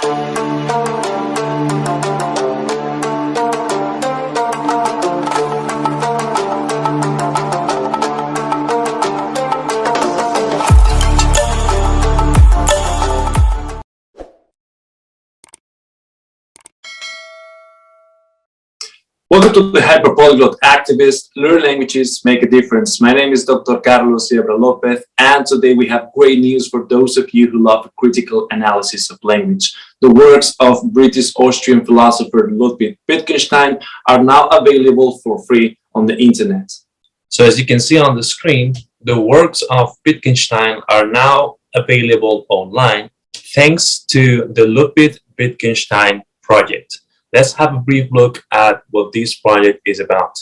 Welcome to the Hyperpolyglot Activist, Learn Languages, Make a Difference. My name is Dr. Carlos Sierra Lopez, and today we have great news for those of you who love critical analysis of language. The works of British-Austrian philosopher Ludwig Wittgenstein are now available for free on the internet. So as you can see on the screen, the works of Wittgenstein are now available online thanks to the Ludwig Wittgenstein project. Let's have a brief look at what this project is about.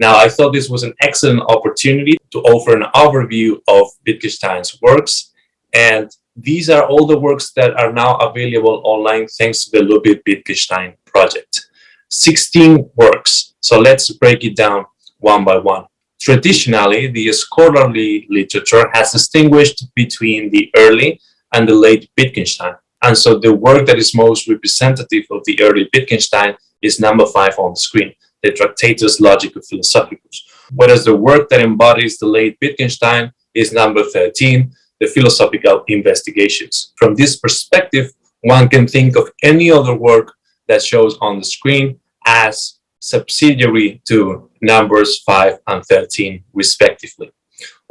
Now, I thought this was an excellent opportunity to offer an overview of Wittgenstein's works, and these are all the works that are now available online thanks to the Ludwig Wittgenstein project. 16 works, so let's break it down one by one. Traditionally, the scholarly literature has distinguished between the early and the late Wittgenstein, and so the work that is most representative of the early Wittgenstein is number 5 on the screen, the Tractatus Logico Philosophicus, whereas the work that embodies the late Wittgenstein is number 13, the Philosophical Investigations. From this perspective, one can think of any other work that shows on the screen as subsidiary to numbers 5 and 13, respectively.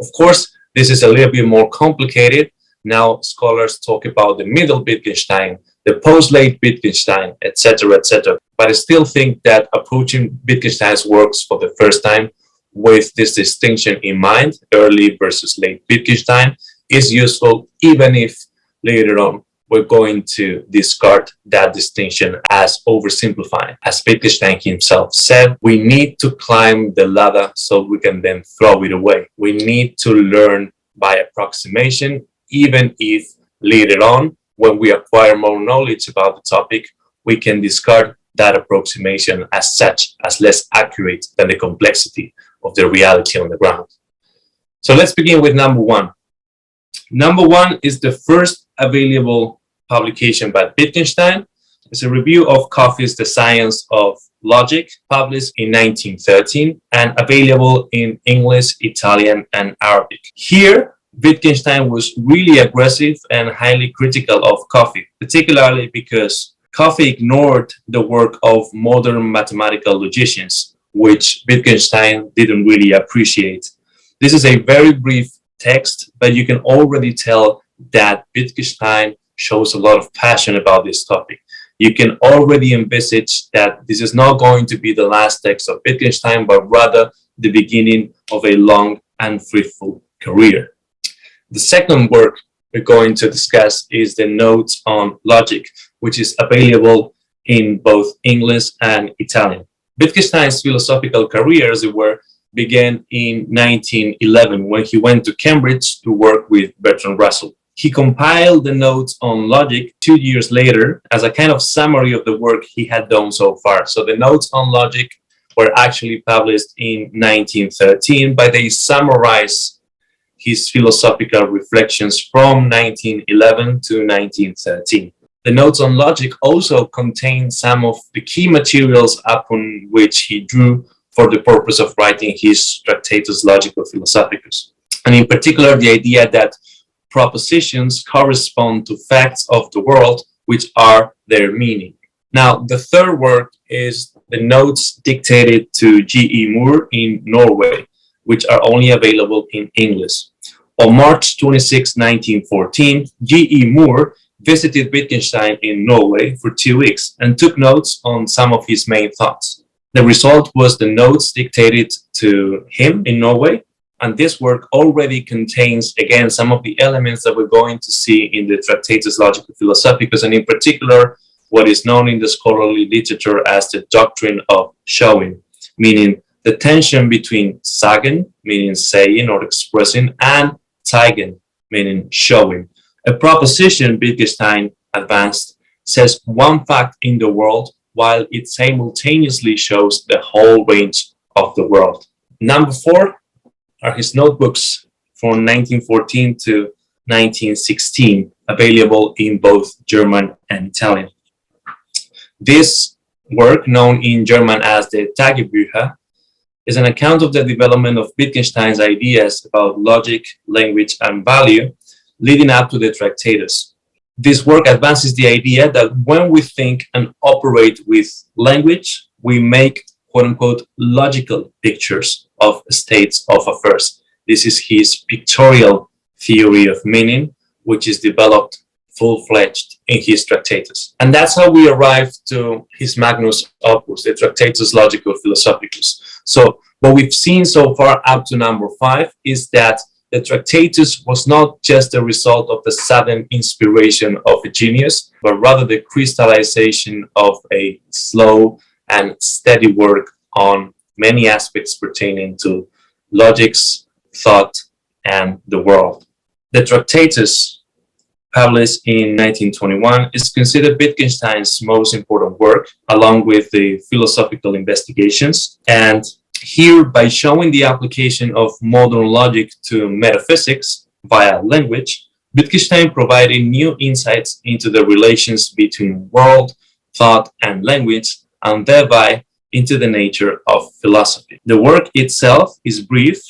Of course, this is a little bit more complicated. Now scholars talk about the middle Wittgenstein, the post-late Wittgenstein, etc., etc. But I still think that approaching Wittgenstein's works for the first time with this distinction in mind, early versus late Wittgenstein, is useful, even if later on we're going to discard that distinction as oversimplifying. As Wittgenstein himself said, we need to climb the ladder so we can then throw it away. We need to learn by approximation, even if later on, when we acquire more knowledge about the topic, we can discard that approximation as such, as less accurate than the complexity of the reality on the ground. So let's begin with number 1. Number 1 is the first available publication by Wittgenstein. It's a review of Coffey's The Science of Logic, published in 1913 and available in English, Italian, and Arabic. Here, Wittgenstein was really aggressive and highly critical of Coffey, particularly because Coffey ignored the work of modern mathematical logicians, which Wittgenstein didn't really appreciate. This is a very brief text, but you can already tell that Wittgenstein shows a lot of passion about this topic. You can already envisage that this is not going to be the last text of Wittgenstein, but rather the beginning of a long and fruitful career. The second work we're going to discuss is the Notes on Logic, which is available in both English and Italian. Wittgenstein's philosophical career, as it were, began in 1911 when he went to Cambridge to work with Bertrand Russell. He compiled the Notes on Logic 2 years later as a kind of summary of the work he had done so far. So the Notes on Logic were actually published in 1913, but they summarize his philosophical reflections from 1911 to 1913. The Notes on Logic also contain some of the key materials upon which he drew for the purpose of writing his Tractatus Logico Philosophicus, and in particular the idea that propositions correspond to facts of the world, which are their meaning. Now, the third work is the notes dictated to G.E. Moore in Norway, which are only available in English. On March 26, 1914, G.E. Moore visited Wittgenstein in Norway for 2 weeks and took notes on some of his main thoughts. The result was the notes dictated to him in Norway, and this work already contains, again, some of the elements that we're going to see in the Tractatus Logico Philosophicus, and in particular, what is known in the scholarly literature as the doctrine of showing, meaning the tension between sagen, meaning saying or expressing, and zeigen, meaning showing. A proposition Wittgenstein advanced says one fact in the world while it simultaneously shows the whole range of the world. Number 4 are his notebooks from 1914 to 1916, available in both German and Italian. This work, known in German as the Tagebücher, is an account of the development of Wittgenstein's ideas about logic, language, and value leading up to the Tractatus. This work advances the idea that when we think and operate with language, we make quote-unquote logical pictures of states of affairs. This is his pictorial theory of meaning, which is developed full-fledged in his Tractatus. And that's how we arrive to his magnus opus, the Tractatus Logico Philosophicus. So what we've seen so far up to number 5 is that the Tractatus was not just a result of the sudden inspiration of a genius, but rather the crystallization of a slow and steady work on many aspects pertaining to logics, thought, and the world. The Tractatus, published in 1921, is considered Wittgenstein's most important work, along with the philosophical investigations. And here, by showing the application of modern logic to metaphysics via language, Wittgenstein provided new insights into the relations between world, thought, and language, and thereby into the nature of philosophy. The work itself is brief,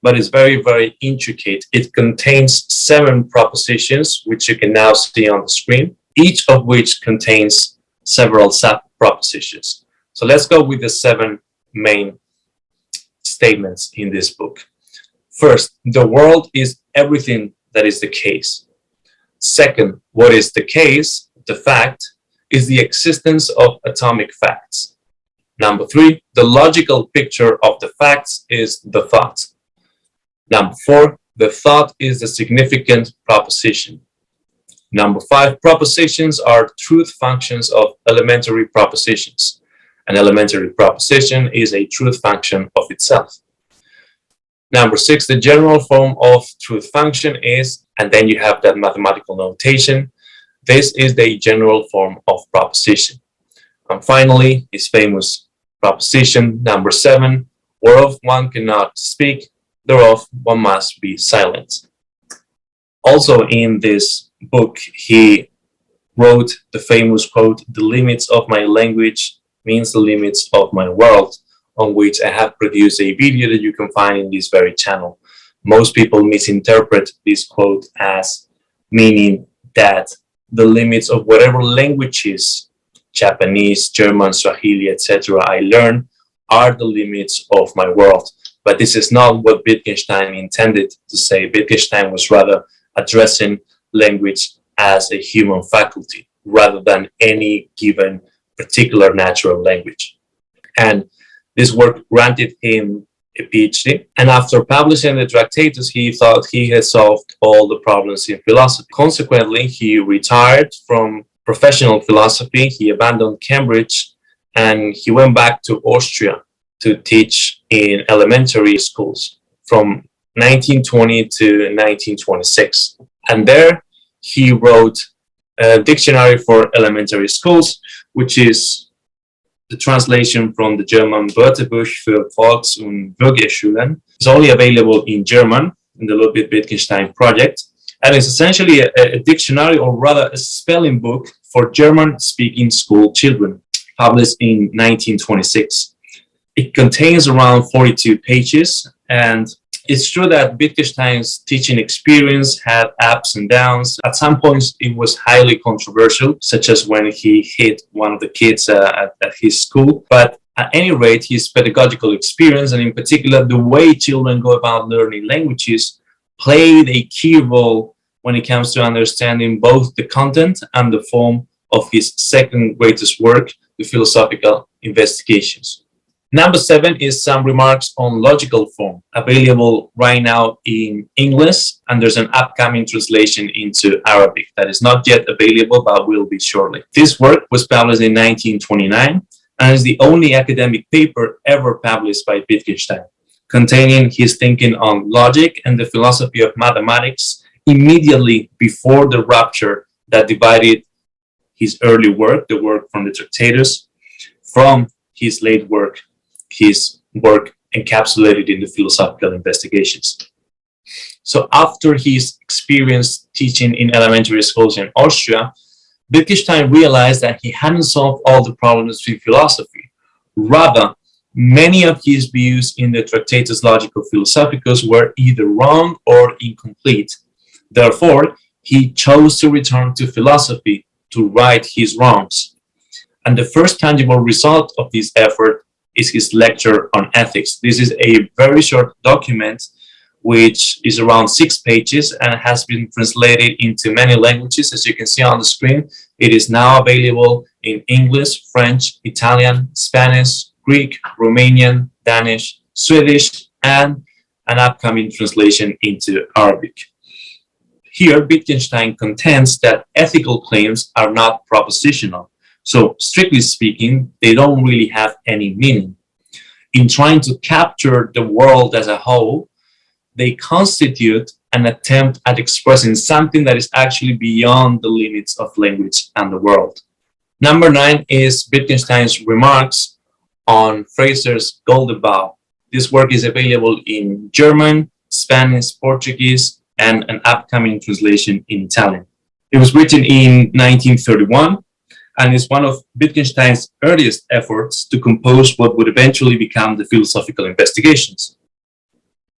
but is very, very intricate. It contains 7 propositions, which you can now see on the screen, each of which contains several sub-propositions. So let's go with the 7 main statements in this book. First, the world is everything that is the case. Second, what is the case, the fact, is the existence of atomic facts. Number 3, the logical picture of the facts is the thought. Number 4, the thought is the significant proposition. Number 5, propositions are truth functions of elementary propositions. An elementary proposition is a truth function of itself. Number 6, the general form of truth function is, and then you have that mathematical notation, this is the general form of proposition. And finally, his famous proposition number 7, whereof one cannot speak, thereof one must be silent. Also in this book, he wrote the famous quote, "The limits of my language means the limits of my world," on which I have produced a video that you can find in this very channel. Most people misinterpret this quote as meaning that the limits of whatever languages, Japanese, German, Swahili, etc., I learn are the limits of my world. But this is not what Wittgenstein intended to say. Wittgenstein was rather addressing language as a human faculty rather than any given particular natural language. And this work granted him a PhD. And after publishing the Tractatus, he thought he had solved all the problems in philosophy. Consequently, he retired from professional philosophy. He abandoned Cambridge and he went back to Austria to teach in elementary schools from 1920 to 1926. And there he wrote a dictionary for elementary schools, which is the translation from the German Wörterbuch für Volks- und Bürgerschulen. It's only available in German in the Ludwig Wittgenstein project. And it's essentially a dictionary, or rather a spelling book for German-speaking school children, published in 1926. It contains around 42 pages, and it's true that Wittgenstein's teaching experience had ups and downs. At some points, it was highly controversial, such as when he hit one of the kids at his school. But at any rate, his pedagogical experience, and in particular, the way children go about learning languages, played a key role when it comes to understanding both the content and the form of his second greatest work, the Philosophical Investigations. Number 7 is some remarks on logical form, available right now in English, and there's an upcoming translation into Arabic that is not yet available but will be shortly. This work was published in 1929 and is the only academic paper ever published by Wittgenstein, containing his thinking on logic and the philosophy of mathematics immediately before the rupture that divided his early work, the work from the Tractatus, from his late work, his work encapsulated in the Philosophical Investigations. So after his experience teaching in elementary schools in Austria, Wittgenstein realized that he hadn't solved all the problems with philosophy. Rather, many of his views in the Tractatus Logico Philosophicus were either wrong or incomplete. Therefore, he chose to return to philosophy to right his wrongs. And the first tangible result of this effort is his lecture on ethics. This is a very short document which is around 6 pages and has been translated into many languages. As you can see on the screen, it is now available in English, French, Italian, Spanish, Greek, Romanian, Danish, Swedish, and an upcoming translation into Arabic. Here, Wittgenstein contends that ethical claims are not propositional. So, strictly speaking, they don't really have any meaning. In trying to capture the world as a whole, they constitute an attempt at expressing something that is actually beyond the limits of language and the world. Number 9 is Wittgenstein's remarks on Fraser's Golden Bough. This work is available in German, Spanish, Portuguese, and an upcoming translation in Italian. It was written in 1931 and is one of Wittgenstein's earliest efforts to compose what would eventually become the Philosophical Investigations.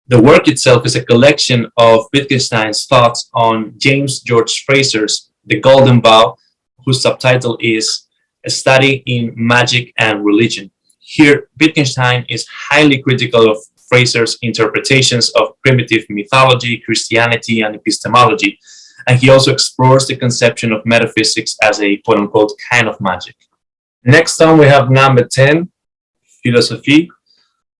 The work itself is a collection of Wittgenstein's thoughts on James George Fraser's The Golden Bough, whose subtitle is A Study in Magic and Religion. Here, Wittgenstein is highly critical of Fraser's interpretations of primitive mythology, Christianity, and epistemology, and he also explores the conception of metaphysics as a quote-unquote kind of magic. Next on, we have number 10, Philosophie,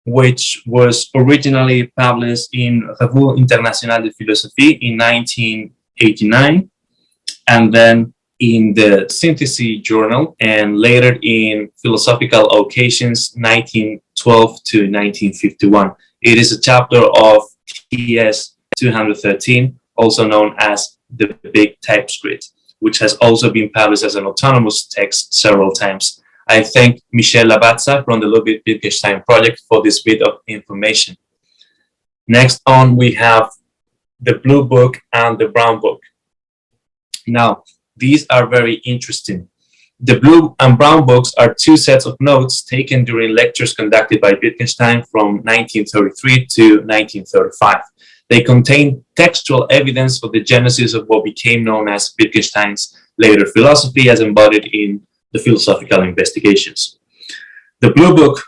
which was originally published in Revue Internationale de Philosophie in 1989, and then in the Synthesis Journal, and later in Philosophical Occasions 1912 to 1951. It is a chapter of TS 213, also known as the Big Typescript, which has also been published as an autonomous text several times. I thank Michel Lavazza from the Ludwig Wittgenstein project for this bit of information. Next on, we have the Blue Book and the Brown Book. Now, these are very interesting. The Blue and Brown Books are 2 sets of notes taken during lectures conducted by Wittgenstein from 1933 to 1935. They contain textual evidence for the genesis of what became known as Wittgenstein's later philosophy as embodied in the Philosophical Investigations. The Blue Book,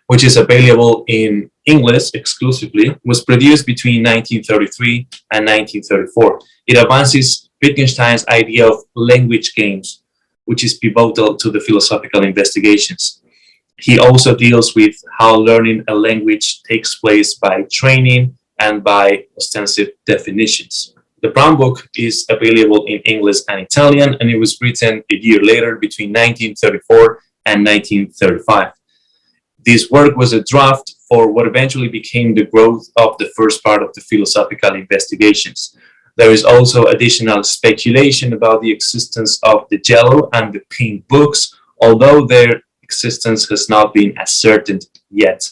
which is available in English exclusively, was produced between 1933 and 1934. It advances Wittgenstein's idea of language games, which is pivotal to the Philosophical Investigations. He also deals with how learning a language takes place by training and by ostensive definitions. The Brown Book is available in English and Italian, and it was written a year later between 1934 and 1935. This work was a draft for what eventually became the growth of the first part of the Philosophical Investigations. There is also additional speculation about the existence of the yellow and the pink books, although their existence has not been ascertained yet.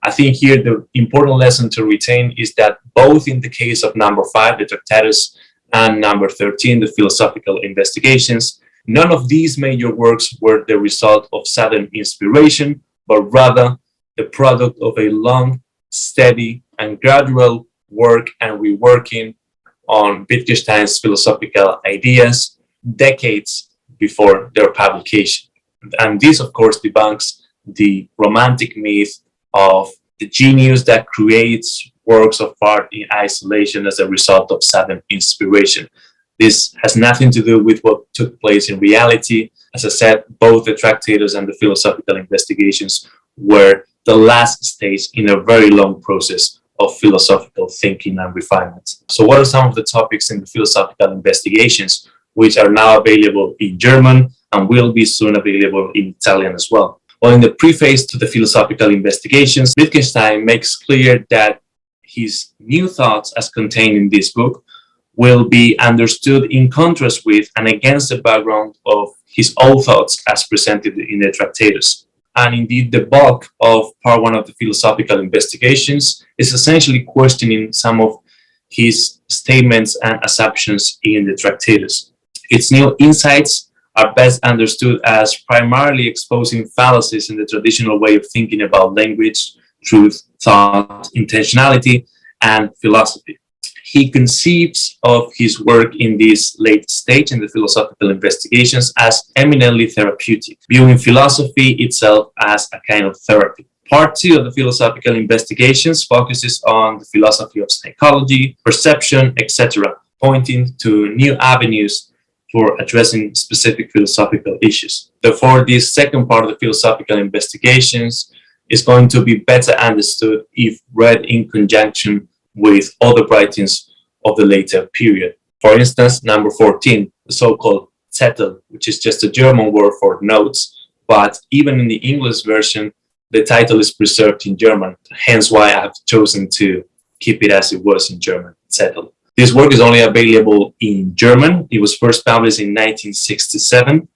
I think here the important lesson to retain is that both in the case of number 5, the Tractatus, and number 13, the Philosophical Investigations, none of these major works were the result of sudden inspiration, but rather the product of a long, steady, and gradual work and reworking on Wittgenstein's philosophical ideas decades before their publication. And this, of course, debunks the romantic myth of the genius that creates works of art in isolation as a result of sudden inspiration. This has nothing to do with what took place in reality. As I said, both the tractatus and the philosophical investigations were the last stage in a very long process of philosophical thinking and refinement. So what are some of the topics in the philosophical investigations which are now available in German and will be soon available in Italian as well? Well, in the preface to the philosophical investigations, Wittgenstein makes clear that his new thoughts as contained in this book will be understood in contrast with and against the background of his old thoughts as presented in the Tractatus. And indeed, the bulk of part one of the philosophical investigations is essentially questioning some of his statements and assumptions in the Tractatus. Its new insights are best understood as primarily exposing fallacies in the traditional way of thinking about language, truth, thought, intentionality, and philosophy. He conceives of his work in this late stage in the philosophical investigations as eminently therapeutic, viewing philosophy itself as a kind of therapy. Part two of the philosophical investigations focuses on the philosophy of psychology, perception, etc., pointing to new avenues for addressing specific philosophical issues. Therefore, this second part of the philosophical investigations is going to be better understood if read in conjunction with other writings of the later period. For instance, number 14, the so-called Zettel, which is just a German word for notes, but even in the English version, the title is preserved in German, hence why I have chosen to keep it as it was in German, Zettel. This work is only available in German. It was first published in 1967,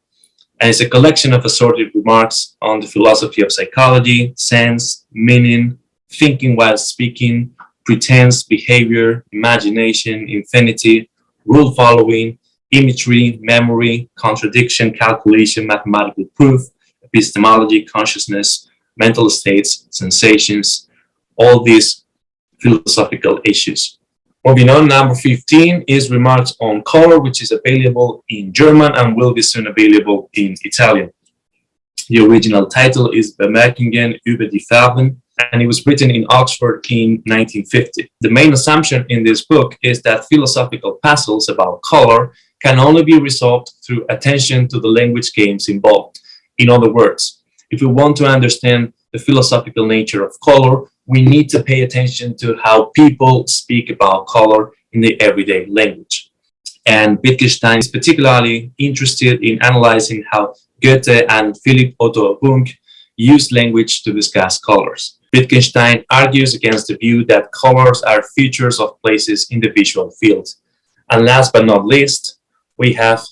and it's a collection of assorted remarks on the philosophy of psychology, sense, meaning, thinking while speaking, pretense, behavior, imagination, infinity, rule following, imagery, memory, contradiction, calculation, mathematical proof, epistemology, consciousness, mental states, sensations, all these philosophical issues. Moving on, number 15 is remarks on color, which is available in German and will be soon available in Italian. The original title is Mackingen UberDefaulting, and it was written in Oxford in 1950. The main assumption in this book is that philosophical puzzles about color can only be resolved through attention to the language games involved. In other words, if we want to understand the philosophical nature of color, we need to pay attention to how people speak about color in the everyday language. And Wittgenstein is particularly interested in analyzing how Goethe and Philipp Otto Jung used language to discuss colors. Wittgenstein argues against the view that colors are features of places in the visual field. And last but not least, we have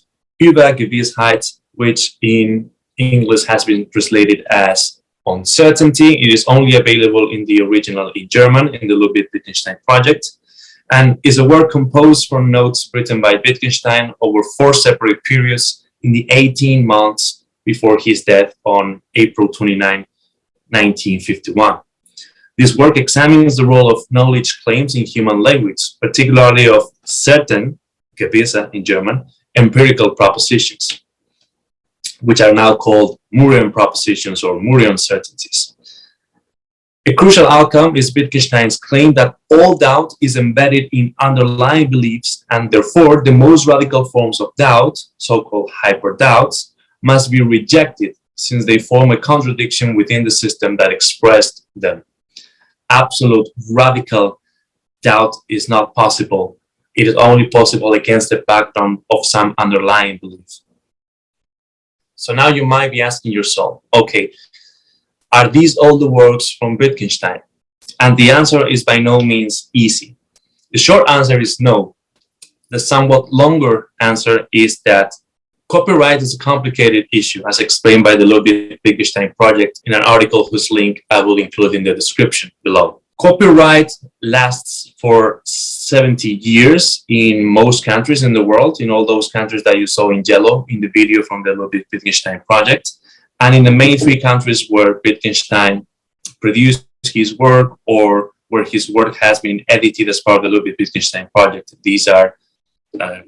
Übergewissheit, which in English has been translated as uncertainty. It is only available in the original in German in the Ludwig Wittgenstein project, and is a work composed from notes written by Wittgenstein over 4 separate periods in the 18 months before his death on April 29, 1951. This work examines the role of knowledge claims in human language, particularly of certain, gewisse in German, empirical propositions, which are now called Murian propositions or Murian certainties. A crucial outcome is Wittgenstein's claim that all doubt is embedded in underlying beliefs, and therefore the most radical forms of doubt, so-called hyperdoubts, must be rejected since they form a contradiction within the system that expressed them. Absolute radical doubt is not possible. It is only possible against the background of some underlying beliefs. So now you might be asking yourself, okay, are these all the works from Wittgenstein? And the answer is by no means easy. The short answer is no. The somewhat longer answer is that copyright is a complicated issue, as explained by the Ludwig Wittgenstein project in an article whose link I will include in the description below. Copyright lasts for 70 years in most countries in the world, in all those countries that you saw in yellow in the video from the Ludwig Wittgenstein project, and in the main 3 countries where Wittgenstein produced his work or where his work has been edited as part of the Ludwig Wittgenstein project. These are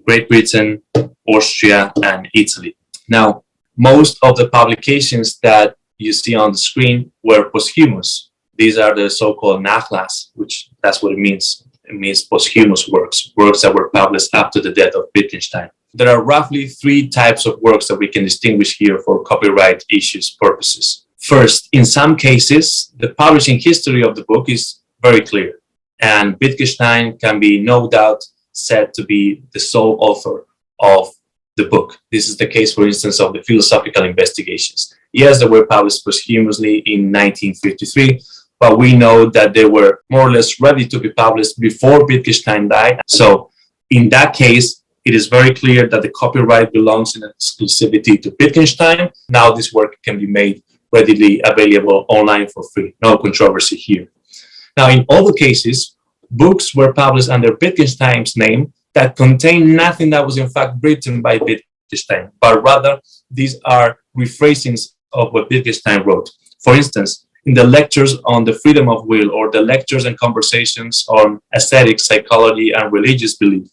Great Britain, Austria, and Italy. Now, most of the publications that you see on the screen were posthumous. These are the so-called Nachlass, which that's what it means. It means posthumous works, works that were published after the death of Wittgenstein. There are roughly 3 types of works that we can distinguish here for copyright issues purposes. First, in some cases, the publishing history of the book is very clear, and Wittgenstein can be no doubt said to be the sole author of the book. This is the case, for instance, of the philosophical investigations. Yes, they were published posthumously in 1953, but we know that they were more or less ready to be published before Wittgenstein died. So in that case, it is very clear that the copyright belongs in exclusivity to Wittgenstein. Now this work can be made readily available online for free. No controversy here. Now, in other cases, books were published under Wittgenstein's name that contain nothing that was in fact written by Wittgenstein, but rather these are rephrasings of what Wittgenstein wrote. For instance, in the lectures on the freedom of will, or the lectures and conversations on aesthetics, psychology, and religious belief,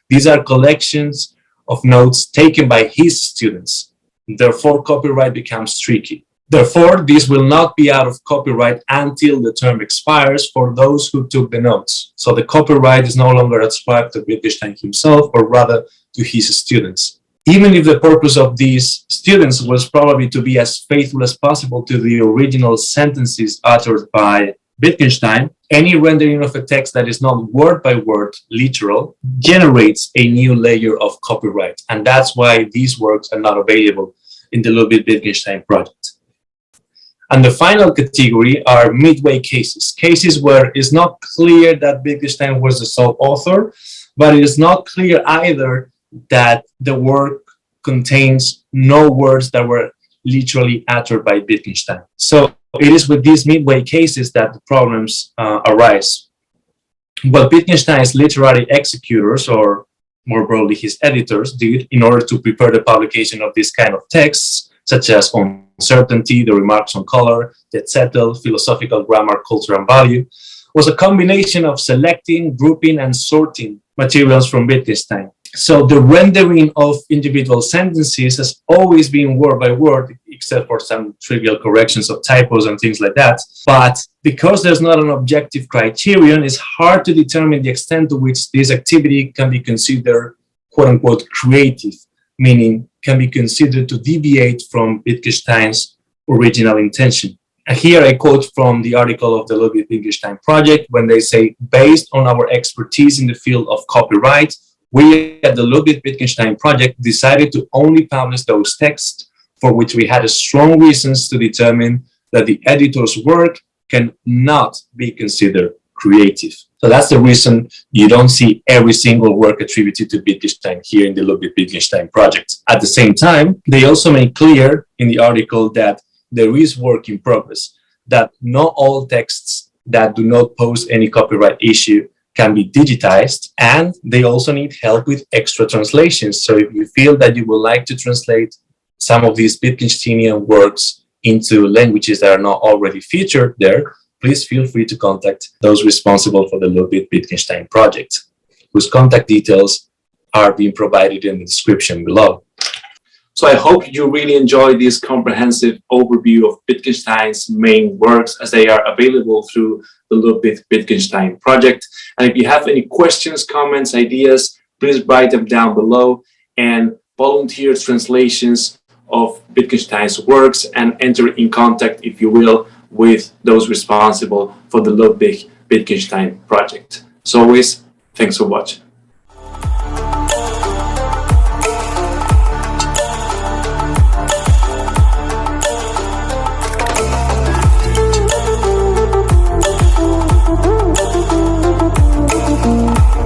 these are collections of notes taken by his students. Therefore, copyright becomes tricky. Therefore, this will not be out of copyright until the term expires for those who took the notes. So the copyright is no longer ascribed to Wittgenstein himself, but rather to his students. Even if the purpose of these students was probably to be as faithful as possible to the original sentences uttered by Wittgenstein, any rendering of a text that is not word by word literal generates a new layer of copyright. And that's why these works are not available in the Ludwig Wittgenstein project. And the final category are midway cases, cases where it's not clear that Wittgenstein was the sole author, but it is not clear either that the work contains no words that were literally uttered by Wittgenstein. So it is with these midway cases that the problems arise. What Wittgenstein's literary executors, or more broadly his editors, did in order to prepare the publication of this kind of texts, such as uncertainty, the remarks on color, the etc., philosophical grammar, culture, and value, was a combination of selecting, grouping, and sorting materials from Wittgenstein. So the rendering of individual sentences has always been word by word, except for some trivial corrections of typos and things like that. But because there's not an objective criterion, it's hard to determine the extent to which this activity can be considered, quote unquote, creative, meaning can be considered to deviate from Wittgenstein's original intention. And here I quote from the article of the Ludwig Wittgenstein project when they say, based on our expertise in the field of copyright, we at the Ludwig Wittgenstein project decided to only publish those texts for which we had strong reasons to determine that the editor's work cannot be considered creative. So that's the reason you don't see every single work attributed to Wittgenstein here in the Ludwig Wittgenstein project. At the same time, they also make clear in the article that there is work in progress, that not all texts that do not pose any copyright issue can be digitized, and they also need help with extra translations. So if you feel that you would like to translate some of these Wittgensteinian works into languages that are not already featured there, please feel free to contact those responsible for the Ludwig Wittgenstein project, whose contact details are being provided in the description below. So I hope you really enjoyed this comprehensive overview of Wittgenstein's main works, as they are available through the Ludwig Wittgenstein project. And if you have any questions, comments, ideas, please write them down below, and volunteer translations of Wittgenstein's works and enter in contact, if you will, with those responsible for the Ludwig Wittgenstein project. As always, thanks for watching.